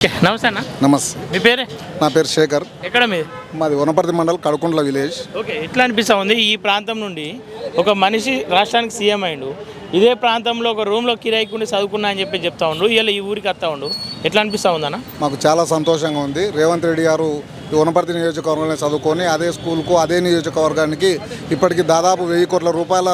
నమస్తే అన్న. నమస్తే. మీ పేరే? నా పేరు శేఖర్. ఎక్కడ మీది? మాది వనపర్తి మండల్ కడకుంట్ల విలేజ్. ఓకే, ఎట్లా అనిపిస్తూ ఉంది ఈ ప్రాంతం నుండి ఒక మనిషి రాష్ట్రానికి సీఎం అయిండు, ఇదే ప్రాంతంలో ఒక రూమ్లో కిరాయికుండి చదువుకున్నా అని చెప్తా ఉండు, ఇలా ఈ ఊరికి వస్తూ ఉండు, ఎట్లా అనిపిస్తూ ఉందన్న? మాకు చాలా సంతోషంగా ఉంది. రేవంత్ రెడ్డి గారు ఈ వనపర్తి నియోజకవర్గంలో చదువుకొని అదే స్కూల్కు అదే నియోజకవర్గానికి ఇప్పటికి దాదాపు 1000 కోట్ల రూపాయల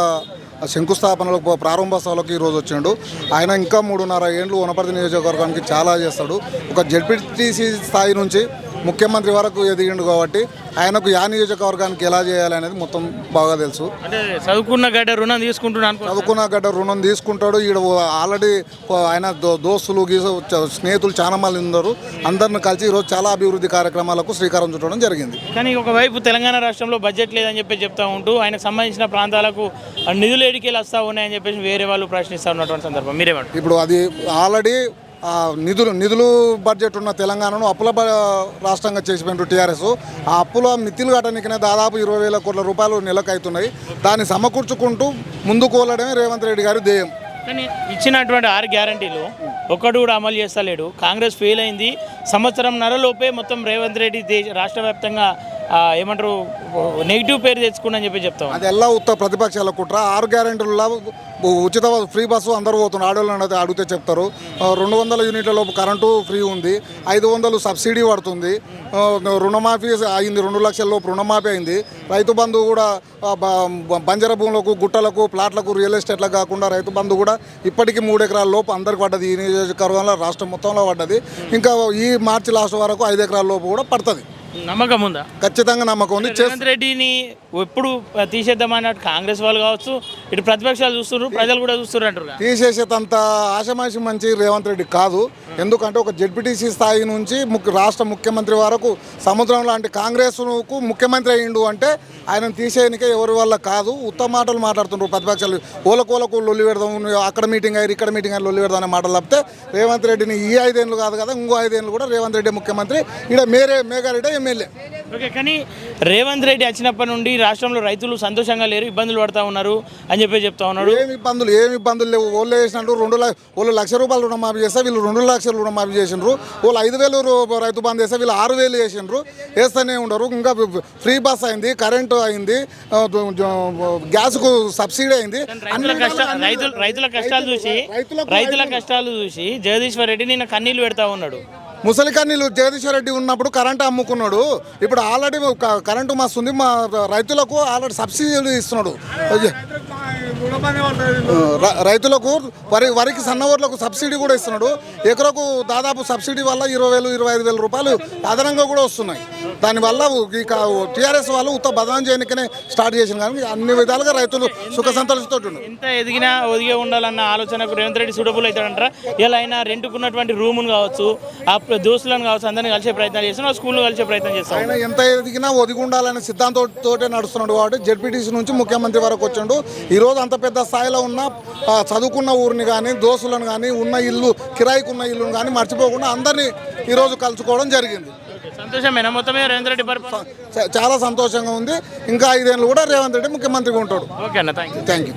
శంకుస్థాపనలకు ప్రారంభోత్సవాలకు ఈరోజు వచ్చిండు. ఆయన ఇంకా 3.5 ఏళ్ళు వనపర్తి నియోజకవర్గానికి చాలా చేస్తాడు. ఒక జెడ్పీటీసీ స్థాయి నుంచి ముఖ్యమంత్రి వరకు ఎదిగిండు కాబట్టి ఆయనకు యా నియోజకవర్గానికి ఎలా చేయాలనేది మొత్తం బాగా తెలుసు. అంటే చదువుకున్న గడ్డ రుణం తీసుకుంటున్నాను, చదువుకున్న గడ్డ రుణం తీసుకుంటాడు. ఈడ ఆల్రెడీ ఆయన దోస్తులు స్నేహితులు చాలా మంది ఉన్నారు. అందరిని కలిసి ఈరోజు చాలా అభివృద్ధి కార్యక్రమాలకు శ్రీకారం చుట్టడం జరిగింది. కానీ ఒకవైపు తెలంగాణ రాష్ట్రంలో బడ్జెట్ లేదని చెప్తా ఉంటూ ఆయనకు సంబంధించిన ప్రాంతాలకు నిధులు ఏడికేలు వస్తూ ఉన్నాయని చెప్పేసి వేరే వాళ్ళు ప్రశ్నిస్తూ ఉన్నటువంటి సందర్భం మీరేమంటారు? ఇప్పుడు అది ఆల్రెడీ నిధులు బడ్జెట్ ఉన్న తెలంగాణను అప్పుల రాష్ట్రంగా చేసిపోయినారు టీఆర్ఎస్. ఆ అప్పుల మిత్తిలు కట్టడానికనే దాదాపు 20,000 కోట్ల రూపాయలు నెలకు అవుతున్నాయి. దాన్ని సమకూర్చుకుంటూ ముందుకు వెళ్ళడమే రేవంత్ రెడ్డి గారి ధ్యేయం. కానీ ఇచ్చినటువంటి 6 గ్యారంటీలు ఒక్కడు కూడా అమలు చేస్తలేడు. కాంగ్రెస్ ఫెయిల్ అయింది. సంవత్సరంన్నరలోపే మొత్తం రేవంత్ రెడ్డి రాష్ట్ర వ్యాప్తంగా ఏమంటారు నెగిటివ్ పేరు తెచ్చుకుని చెప్తాం. అది ఎలా ఉత్త ప్రతిపక్షాల కుట్ర. 6 గ్యారెంటీలలో ఉచిత ఫ్రీ బస్సు అందరూ పోతున్నారు. ఆడవాళ్ళని అడిగితే చెప్తారు. 200 యూనిట్ల లోపు కరెంటు ఫ్రీ ఉంది. 500 సబ్సిడీ పడుతుంది. రుణమాఫీ అయింది. 2 లక్షల లోపు రుణమాఫీ అయింది. రైతు బంధు కూడా బంజర భూములకు, గుట్టలకు, ప్లాట్లకు, రియల్ ఎస్టేట్లకు కాకుండా రైతు బంధు కూడా ఇప్పటికీ 3 ఎకరాల లోపు అందరికి పడ్డది. ఈ నియోజకవర్గంలో రాష్ట్రం మొత్తంలో పడ్డది. ఇంకా ఈ మార్చి లాస్ట్ వరకు 5 ఎకరాల లోపు కూడా పడుతుంది. నమ్మకం ఉందా? ఖచ్చితంగా నమ్మకం ఉంది. రేవంత్ రెడ్డిని ఎప్పుడు తీసేద్దామన్నట్టు కాంగ్రెస్ వాళ్ళు కావచ్చు, ఇటు ప్రతిపక్షాలు చూస్తున్నారు, ప్రజలు కూడా చూస్తున్నారు అంటారు. తీసేసేంత ఆశమాషి మంచి రేవంత్ రెడ్డి కాదు. ఎందుకంటే ఒక జెడ్పీటీసీ స్థాయి నుంచి రాష్ట్ర ముఖ్యమంత్రి వరకు సముద్రం లాంటి కాంగ్రెస్కు ముఖ్యమంత్రి అయ్యిండు అంటే ఆయన తీసేయనికే ఎవరి వల్ల కాదు. ఉత్తమ మాటలు మాట్లాడుతున్నారు ప్రతిపక్షాలు. ఓలకు లొల్లి పెడదాం, అక్కడ మీటింగ్ అయ్యి ఇక్కడ మీటింగ్ అయ్యి లొల్లి పెడదాం అనే మాటలు తప్పితే రేవంత్ రెడ్డిని ఈ 5 ఏళ్ళు కాదు కదా, ఇంకో 5 ఏళ్ళు కూడా రేవంత్ రెడ్డి ముఖ్యమంత్రి. ఇక్కడ మేఘారెడ్డి ఎమ్మెల్యే. ఓకే, కానీ రేవంత్ రెడ్డి వచ్చినప్పటి నుండి రాష్ట్రంలో రైతులు సంతోషంగా లేరు, ఇబ్బందులు పడుతూ ఉన్నారు అని చెప్తా ఉన్నాడు. ఏమి ఇబ్బందులు లేవు. వాళ్ళు వేసినట్టు 2 లక్షల రూపాయలు రుణమాఫీ చేస్తే వీళ్ళు 2 లక్షలు రుణమాఫీ చేసినారు. వాళ్ళు 5,000 రైతు బంధు చేస్తే వీళ్ళు 6,000 చేసినారు. వేస్తూనే ఉండరు. ఇంకా ఫ్రీ బస్ అయింది, కరెంటు అయింది, గ్యాస్కు సబ్సిడీ అయింది. రైతుల కష్టాలు చూసి జగదీశ్వర్ రెడ్డి నిన్న కన్నీళ్లు పెడతా ఉన్నాడు. ముసలి కన్నీళ్ళు జగదీశ్వర్ రెడ్డి ఉన్నప్పుడు కరెంటు అమ్ముకున్నాడు. ఇప్పుడు ఆల్రెడీ కరెంటు మస్తుంది. మా రైతులకు ఆల్రెడీ సబ్సిడీ ఇస్తున్నాడు. రైతులకు వరికి సన్నవర్లకు సబ్సిడీ కూడా ఇస్తున్నాడు. ఎకరకు దాదాపు సబ్సిడీ వల్ల 20,000 25,000 రూపాయలు అదనంగా కూడా వస్తున్నాయి. దానివల్ల టీఆర్ఎస్ వాళ్ళు ఉత్త బదనాం చేయడానికనే స్టార్ట్ చేసిన కానీ అన్ని విధాలుగా రైతులు సుఖ సంతోషంతో ఎంత ఎదిగినా ఒదిగే ఉండాలన్న ఆలోచనకు రేవంత్ రెడ్డి సూటబుల్ అవుతాడంటారా? ఇలా అయినా రెంట్కున్నటువంటి రూమును కావచ్చు, ఆ దోస్తులను కావచ్చు, అందరినీ కలిసే ప్రయత్నం చేస్తున్నాడు, స్కూల్లో కలిసే ప్రయత్నం చేస్తాడు. ఆయన ఎంత ఎదిగినా ఒదిగి ఉండాలనే సిద్ధాంతంతో నడుస్తున్నాడు కాబట్టి జెడ్పీటీసీ నుంచి ముఖ్యమంత్రి వరకు వచ్చిండు. ఈరోజు అంత పెద్ద స్థాయిలో ఉన్న చదువుకున్న ఊరిని కానీ, దోస్తులను కానీ, ఉన్న ఇల్లు కిరాయికి ఉన్న ఇల్లును కానీ మర్చిపోకుండా అందరినీ ఈరోజు కలుసుకోవడం జరిగింది. సంతోషమేనా మొత్తమే రేవంత్ రెడ్డి? చాలా సంతోషంగా ఉంది. ఇంకా 5 ఏళ్ళు కూడా రేవంత్ రెడ్డి ముఖ్యమంత్రిగా ఉంటాడు. ఓకే అన్న, థ్యాంక్ యూ.